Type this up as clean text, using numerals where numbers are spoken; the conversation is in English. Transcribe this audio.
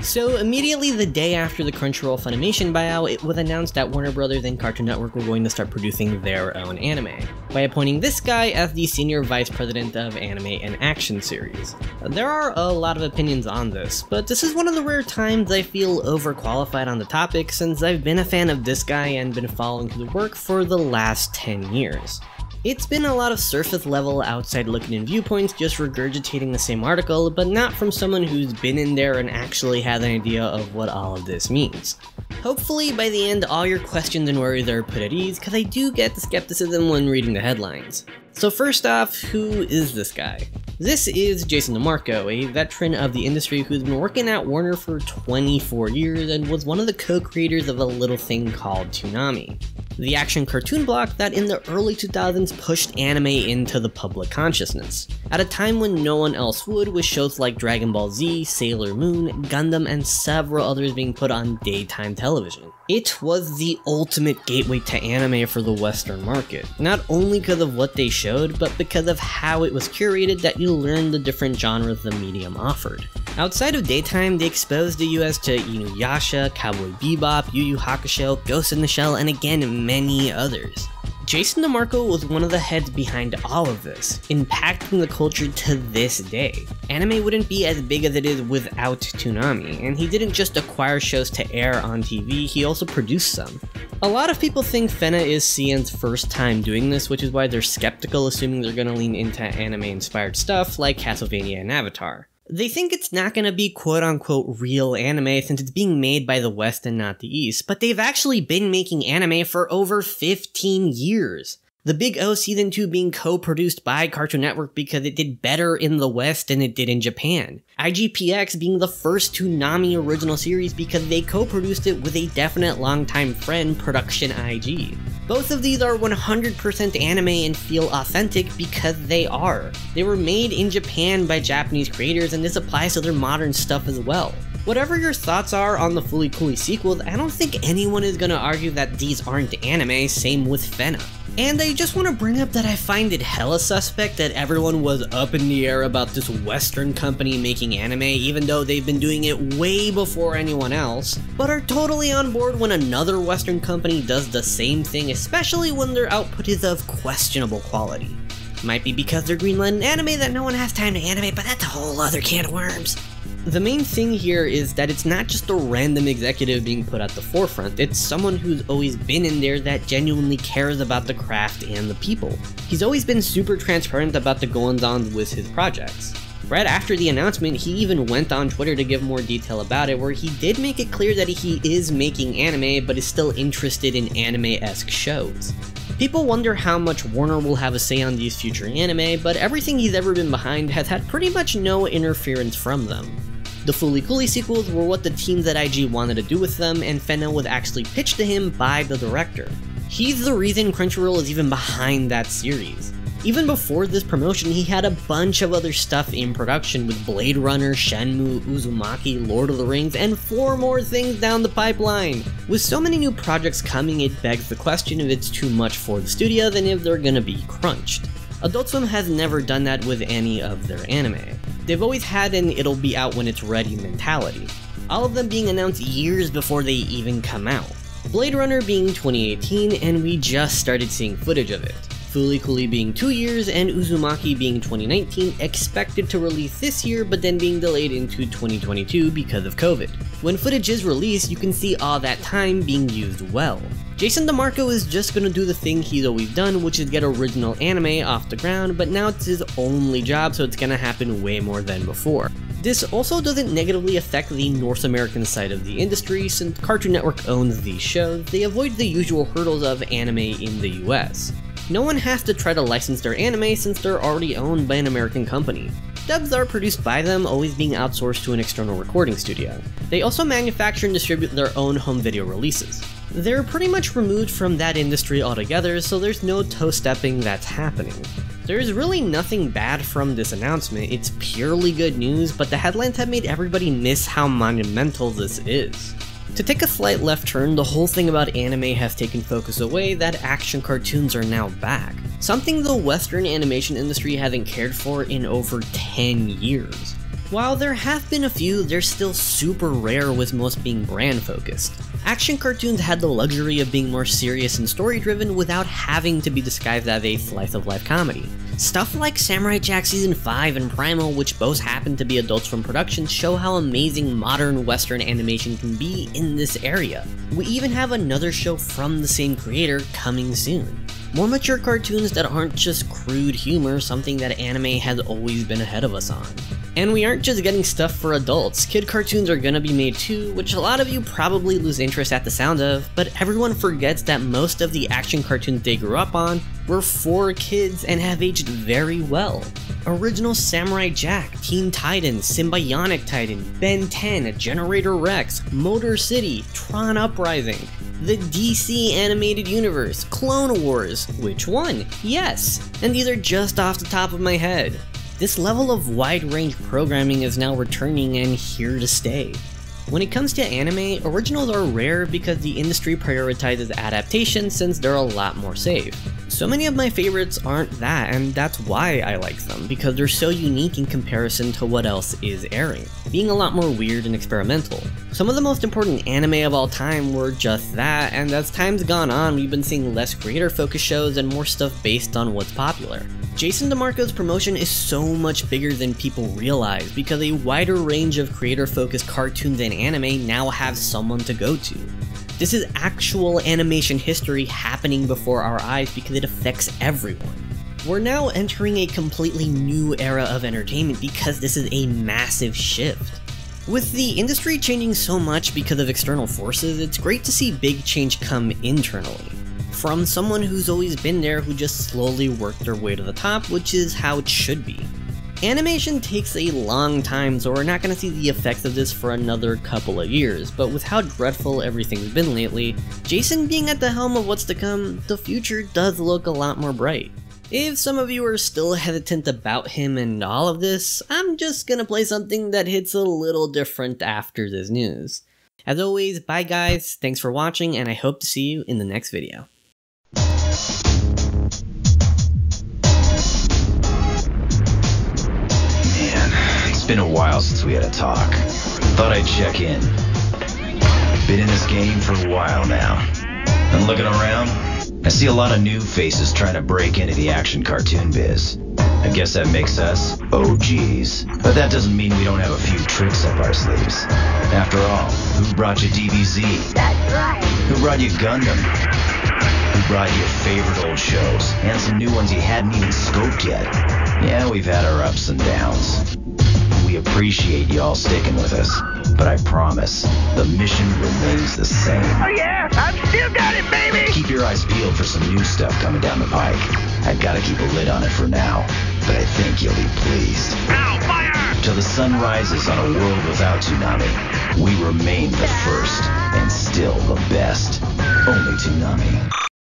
So immediately the day after the Crunchyroll Funimation buyout, it was announced that Warner Bros. And Cartoon Network were going to start producing their own anime, by appointing this guy as the Senior Vice President of Anime and Action Series. There are a lot of opinions on this, but this is one of the rare times I feel overqualified on the topic since I've been a fan of this guy and been following his work for the last 10 years. It's been a lot of surface level, outside looking in viewpoints just regurgitating the same article, but not from someone who's been in there and actually has an idea of what all of this means. Hopefully by the end all your questions and worries are put at ease, because I do get the skepticism when reading the headlines. So first off, who is this guy? This is Jason DeMarco, a veteran of the industry who's been working at Warner for 24 years and was one of the co-creators of a little thing called Toonami, the action cartoon block that in the early 2000s pushed anime into the public consciousness, at a time when no one else would, with shows like Dragon Ball Z, Sailor Moon, Gundam, and several others being put on daytime television. It was the ultimate gateway to anime for the Western market, not only because of what they showed, but because of how it was curated that you learned the different genres the medium offered. Outside of daytime, they exposed the US to Inuyasha, Cowboy Bebop, Yu Yu Hakusho, Ghost in the Shell, and again, many others. Jason DeMarco was one of the heads behind all of this, impacting the culture to this day. Anime wouldn't be as big as it is without Toonami, and he didn't just acquire shows to air on TV, he also produced some. A lot of people think Fena is CN's first time doing this, which is why they're skeptical, assuming they're gonna lean into anime-inspired stuff like Castlevania and Avatar. They think it's not gonna be quote-unquote real anime since it's being made by the West and not the East, but they've actually been making anime for over 15 years. The Big O Season 2 being co-produced by Cartoon Network because it did better in the West than it did in Japan. IGPX being the first Toonami original series because they co-produced it with a definite longtime friend, Production IG. Both of these are 100% anime and feel authentic because they are. They were made in Japan by Japanese creators, and this applies to their modern stuff as well. Whatever your thoughts are on the Fooly Cooly sequels, I don't think anyone is gonna argue that these aren't anime, same with Fena. And I just want to bring up that I find it hella suspect that everyone was up in the air about this Western company making anime, even though they've been doing it way before anyone else, but are totally on board when another Western company does the same thing, especially when their output is of questionable quality. Might be because they're greenlit anime that no one has time to animate, but that's a whole other can of worms. The main thing here is that it's not just a random executive being put at the forefront, it's someone who's always been in there that genuinely cares about the craft and the people. He's always been super transparent about the goings-on with his projects. Right after the announcement, he even went on Twitter to give more detail about it, where he did make it clear that he is making anime, but is still interested in anime-esque shows. People wonder how much Warner will have a say on these future anime, but everything he's ever been behind has had pretty much no interference from them. The Fooly Cooly sequels were what the teams at IG wanted to do with them, and Fena was actually pitched to him by the director. He's the reason Crunchyroll is even behind that series. Even before this promotion, he had a bunch of other stuff in production with Blade Runner, Shenmue, Uzumaki, Lord of the Rings, and 4 more things down the pipeline. With so many new projects coming, it begs the question if it's too much for the studio than if they're gonna be crunched. Adult Swim has never done that with any of their anime. They've always had an it'll be out when it's ready mentality, all of them being announced years before they even come out. Blade Runner being 2018, and we just started seeing footage of it. Fooly Cooly being 2 years, and Uzumaki being 2019, expected to release this year but then being delayed into 2022 because of COVID. When footage is released, you can see all that time being used well. Jason DeMarco is just gonna do the thing he's always done, which is get original anime off the ground, but now it's his only job, so it's gonna happen way more than before. This also doesn't negatively affect the North American side of the industry. Since Cartoon Network owns these shows, they avoid the usual hurdles of anime in the US. No one has to try to license their anime since they're already owned by an American company. Dubs are produced by them, always being outsourced to an external recording studio. They also manufacture and distribute their own home video releases. They're pretty much removed from that industry altogether, so there's no toe-stepping that's happening. There's really nothing bad from this announcement, it's purely good news, but the headlines have made everybody miss how monumental this is. To take a slight left turn, the whole thing about anime has taken focus away that action cartoons are now back. Something the Western animation industry hasn't cared for in over 10 years. While there have been a few, they're still super rare, with most being brand focused. Action cartoons had the luxury of being more serious and story driven without having to be disguised as a slice of life comedy. Stuff like Samurai Jack Season 5 and Primal, which both happen to be adults from production, show how amazing modern Western animation can be in this area. We even have another show from the same creator coming soon. More mature cartoons that aren't just crude humor, something that anime has always been ahead of us on. And we aren't just getting stuff for adults, kid cartoons are gonna be made too, which a lot of you probably lose interest at the sound of, but everyone forgets that most of the action cartoons they grew up on were for kids and have aged very well. Original Samurai Jack, Teen Titans, Symbionic Titan, Ben 10, Generator Rex, Motor City, Tron Uprising, the DC Animated Universe, Clone Wars, which one? Yes! And these are just off the top of my head. This level of wide-range programming is now returning and here to stay. When it comes to anime, originals are rare because the industry prioritizes adaptation since they're a lot more safe. So many of my favorites aren't that, and that's why I like them, because they're so unique in comparison to what else is airing, being a lot more weird and experimental. Some of the most important anime of all time were just that, and as time's gone on, we've been seeing less creator-focused shows and more stuff based on what's popular. Jason DeMarco's promotion is so much bigger than people realize because a wider range of creator-focused cartoons and anime now have someone to go to. This is actual animation history happening before our eyes because it affects everyone. We're now entering a completely new era of entertainment because this is a massive shift. With the industry changing so much because of external forces, it's great to see big change come internally. From someone who's always been there who just slowly worked their way to the top, which is how it should be. Animation takes a long time, so we're not going to see the effects of this for another couple of years, but with how dreadful everything's been lately, Jason being at the helm of what's to come, the future does look a lot more bright. If some of you are still hesitant about him and all of this, I'm just gonna play something that hits a little different after this news. As always, bye guys, thanks for watching, and I hope to see you in the next video. It's been a while since we had a talk. Thought I'd check in. Been in this game for a while now. And looking around, I see a lot of new faces trying to break into the action cartoon biz. I guess that makes us OGs. But that doesn't mean we don't have a few tricks up our sleeves. After all, who brought you DBZ? That's right. Who brought you Gundam? Who brought you your favorite old shows? And some new ones you hadn't even scoped yet. Yeah, we've had our ups and downs. We appreciate y'all sticking with us, but I promise, the mission remains the same. Oh yeah, I've still got it, baby! Keep your eyes peeled for some new stuff coming down the pike. I've got to keep a lid on it for now, but I think you'll be pleased. Ow, fire! Till the sun rises on a world without Toonami, we remain the first, and still the best. Only Toonami.